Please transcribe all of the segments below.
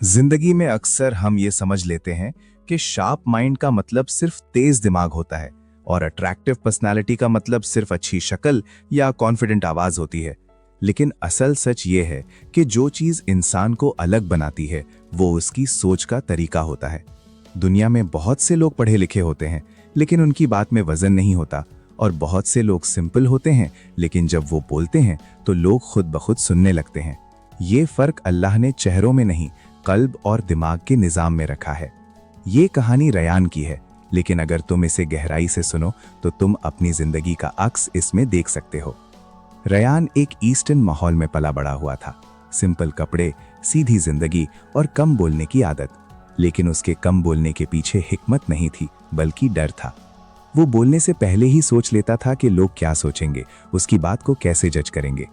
जिंदगी में अक्सर हम ये समझ लेते हैं कि शार्प माइंड का मतलब सिर्फ तेज दिमाग होता है और अट्रैक्टिव पर्सनालिटी का मतलब सिर्फ अच्छी शक्ल या कॉन्फिडेंट आवाज होती है। लेकिन असल सच ये है कि जो चीज इंसान को अलग बनाती है वो उसकी सोच का तरीका होता है। दुनिया में बहुत से लोग पढ़े लिखे होते हैं लेकिन उनकी बात में वजन नहीं होता, और बहुत से लोग सिंपल होते हैं लेकिन जब वो बोलते हैं तो लोग खुद ब खुद सुनने लगते हैं। ये फर्क अल्लाह ने चेहरों में नहीं, कल्ब और दिमाग के निजाम में रखा है। ये कहानी रयान की है, लेकिन अगर तुम इसे गहराई से सुनो तो तुम अपनी जिंदगी का अक्स इसमें देख सकते हो। रयान एक ईस्टर्न माहौल में पला बड़ा हुआ था। सिंपल कपड़े, सीधी जिंदगी और कम बोलने की आदत। लेकिन उसके कम बोलने के पीछे हिकमत नहीं थी बल्कि डर था। वो बोलने से पहले ही सोच लेता था कि लोग क्या सोचेंगे, उसकी बात को कैसे जज करेंगे।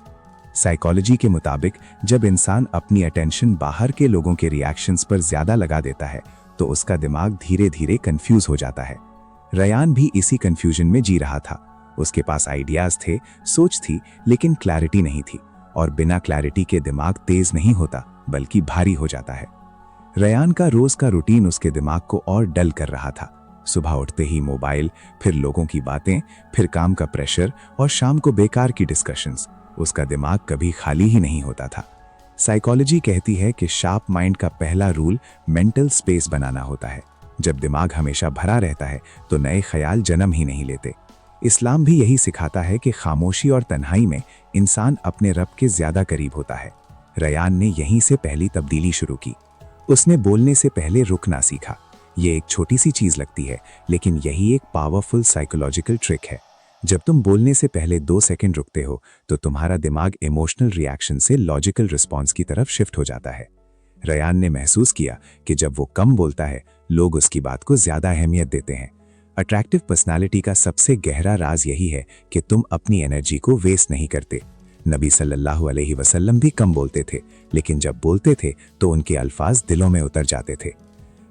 साइकोलॉजी के मुताबिक जब इंसान अपनी अटेंशन बाहर के लोगों के रिएक्शंस पर ज्यादा लगा देता है तो उसका दिमाग धीरे धीरे कंफ्यूज हो जाता है। रयान भी इसी कंफ्यूजन में जी रहा था। उसके पास आइडियाज थे, सोच थी, लेकिन क्लैरिटी नहीं थी, और बिना क्लैरिटी के दिमाग तेज नहीं होता बल्कि भारी हो जाता है। रयान का रोज का रूटीन उसके दिमाग को और डल कर रहा था। सुबह उठते ही मोबाइल, फिर लोगों की बातें, फिर काम का प्रेशर और शाम को बेकार की डिस्कशंस। उसका दिमाग कभी खाली ही नहीं होता था। साइकोलॉजी कहती है कि शार्प माइंड का पहला रूल मेंटल स्पेस बनाना होता है। जब दिमाग हमेशा भरा रहता है तो नए ख्याल जन्म ही नहीं लेते। इस्लाम भी यही सिखाता है कि खामोशी और तन्हाई में इंसान अपने रब के ज्यादा करीब होता है। रयान ने यहीं से पहली तब्दीली शुरू की। उसने बोलने से पहले रुकना सीखा। ये एक छोटी सी चीज लगती है, लेकिन यही एक पावरफुल साइकोलॉजिकल ट्रिक है। जब तुम बोलने से पहले 2 सेकंड रुकते हो तो तुम्हारा दिमाग इमोशनल रिएक्शन से लॉजिकल रिस्पॉन्स की तरफ शिफ्ट हो जाता है। रयान ने महसूस किया कि जब वो कम बोलता है लोग उसकी बात को ज्यादा अहमियत देते हैं। अट्रैक्टिव पर्सनालिटी का सबसे गहरा राज यही है कि तुम अपनी एनर्जी को वेस्ट नहीं करते। नबी सल्लल्लाहु अलैहि वसल्लम भी कम बोलते थे, लेकिन जब बोलते थे तो उनके अल्फाज दिलों में उतर जाते थे।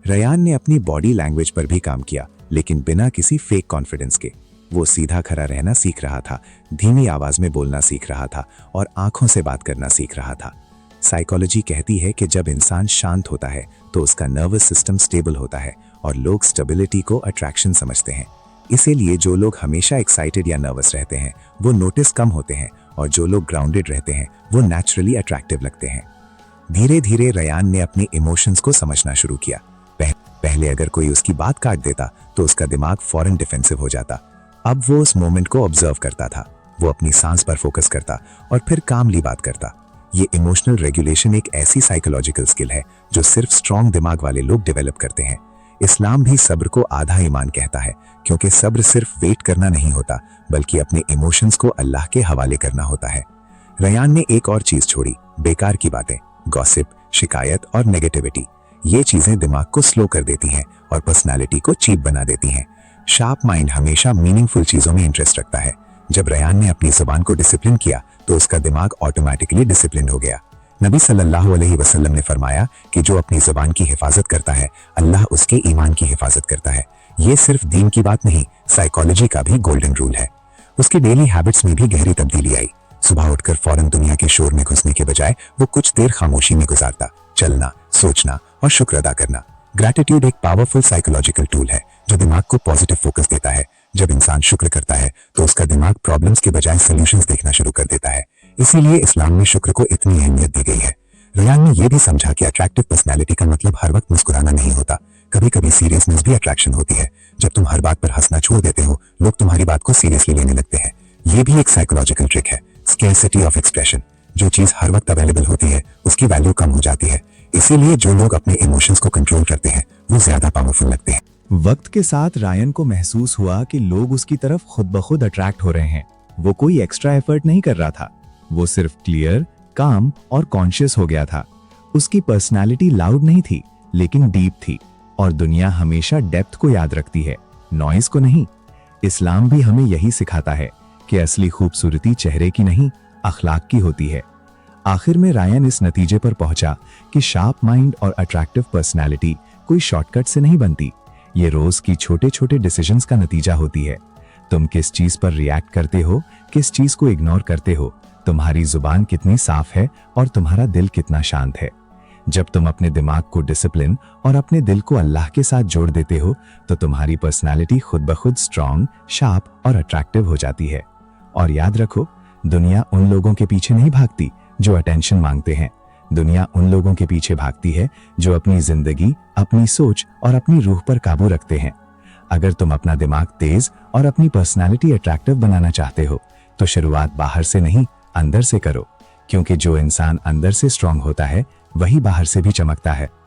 रयान ने अपनी बॉडी लैंग्वेज पर भी काम किया, लेकिन बिना किसी फेक कॉन्फिडेंस के। वो सीधा खड़ा रहना सीख रहा था, धीमी आवाज में बोलना सीख रहा था और आंखों से बात करना सीख रहा था। साइकोलॉजी कहती है कि जब इंसान शांत होता है तो उसका नर्वस सिस्टम स्टेबल होता है, और लोग स्टेबिलिटी को अट्रैक्शन समझते हैं। इसीलिए जो लोग हमेशा एक्साइटेड या नर्वस रहते हैं वो नोटिस कम होते हैं, और जो लोग ग्राउंडेड रहते हैं वो नेचुरली अट्रैक्टिव लगते हैं। धीरे धीरे रयान ने अपने इमोशंस को समझना शुरू किया। पहले अगर कोई उसकी बात काट देता तो उसका दिमाग फौरन डिफेंसिव हो जाता। अब वो उस मोमेंट को ऑब्जर्व करता था। वो अपनी सांस पर फोकस करता और फिर कामली बात करता। ये इमोशनल रेगुलेशन एक ऐसी साइकोलॉजिकल स्किल है जो सिर्फ स्ट्रॉन्ग दिमाग वाले लोग डेवलप करते हैं। इस्लाम भी सब्र को आधा ईमान कहता है, क्योंकि सब्र सिर्फ वेट करना नहीं होता बल्कि अपने इमोशंस को अल्लाह के हवाले करना होता है। रयान ने एक और चीज छोड़ी, बेकार की बातें, गॉसिप, शिकायत और नेगेटिविटी। ये चीजें दिमाग को स्लो कर देती हैं और पर्सनालिटी को चीप बना देती हैं। शार्प माइंड हमेशा मीनिंगफुल चीजों में इंटरेस्ट रखता है। जब रयान ने अपनी जुबान को डिसिप्लिन किया तो उसका दिमाग ऑटोमेटिकली डिसिप्लिन हो गया। नबी सल्लल्लाहु अलैहि वसल्लम ने फरमाया कि जो अपनी जुबान की हिफाजत करता है अल्लाह उसके ईमान की हिफाजत करता है। ये सिर्फ दीन की बात नहीं, साइकोलॉजी का भी गोल्डन रूल है। उसकी डेली हैबिट्स में भी गहरी तब्दीली आई। सुबह उठकर फौरन दुनिया के शोर में घुसने के बजाय वो कुछ देर खामोशी में गुजारता, चलना, सोचना और शुक्र अदा करना। ग्रैटिट्यूड एक पावरफुल साइकोलॉजिकल टूल है जो दिमाग को पॉजिटिव फोकस देता है। जब इंसान शुक्र करता है तो उसका दिमाग प्रॉब्लम्स के बजाय सॉल्यूशंस देखना शुरू कर देता है। इसीलिए इस्लाम में शुक्र को इतनी अहमियत दी गई है। रयान ने यह भी समझा कि अट्रैक्टिव पर्सनालिटी का मतलब हर वक्त मुस्कुराना नहीं होता। कभी कभी सीरियसनेस भी अट्रैक्शन होती है। जब तुम हर बात पर हंसना छोड़ देते हो लोग तुम्हारी बात को सीरियसली लेने लगते हैं। यह भी एक साइकोलॉजिकल ट्रिक है, स्कैरसिटी ऑफ एक्सप्रेशन। जो चीज हर वक्त अवेलेबल होती है उसकी वैल्यू कम हो जाती है। इसीलिए जो लोग अपने इमोशंस को कंट्रोल करते हैं वो ज्यादा पावरफुल लगते हैं। वक्त के साथ रायन को महसूस हुआ कि लोग उसकी तरफ खुद ब खुद अट्रैक्ट हो रहे हैं। वो कोई एक्स्ट्रा एफर्ट नहीं कर रहा था, वो सिर्फ क्लियर, काम और कॉन्शियस हो गया था। उसकी पर्सनालिटी लाउड नहीं थी लेकिन डीप थी, और दुनिया हमेशा डेप्थ को याद रखती है, नॉइज को नहीं। इस्लाम भी हमें यही सिखाता है कि असली खूबसूरती चेहरे की नहीं, अखलाक की होती है। आखिर में रायन इस नतीजे पर पहुंचा कि शार्प माइंड और अट्रैक्टिव पर्सनालिटी कोई शॉर्टकट से नहीं बनती। ये रोज की छोटे छोटे डिसीजंस का नतीजा होती है। तुम किस चीज पर रिएक्ट करते हो, किस चीज को इग्नोर करते हो, तुम्हारी जुबान कितनी साफ है और तुम्हारा दिल कितना शांत है। जब तुम अपने दिमाग को डिसिप्लिन और अपने दिल को अल्लाह के साथ जोड़ देते हो तो तुम्हारी पर्सनालिटी खुद ब खुद स्ट्रांग, शार्प और अट्रैक्टिव हो जाती है। और याद रखो, दुनिया उन लोगों के पीछे नहीं भागती जो अटेंशन मांगते हैं। दुनिया उन लोगों के पीछे भागती है जो अपनी जिंदगी, अपनी सोच और अपनी रूह पर काबू रखते हैं। अगर तुम अपना दिमाग तेज और अपनी पर्सनालिटी अट्रैक्टिव बनाना चाहते हो तो शुरुआत बाहर से नहीं, अंदर से करो, क्योंकि जो इंसान अंदर से स्ट्रांग होता है वही बाहर से भी चमकता है।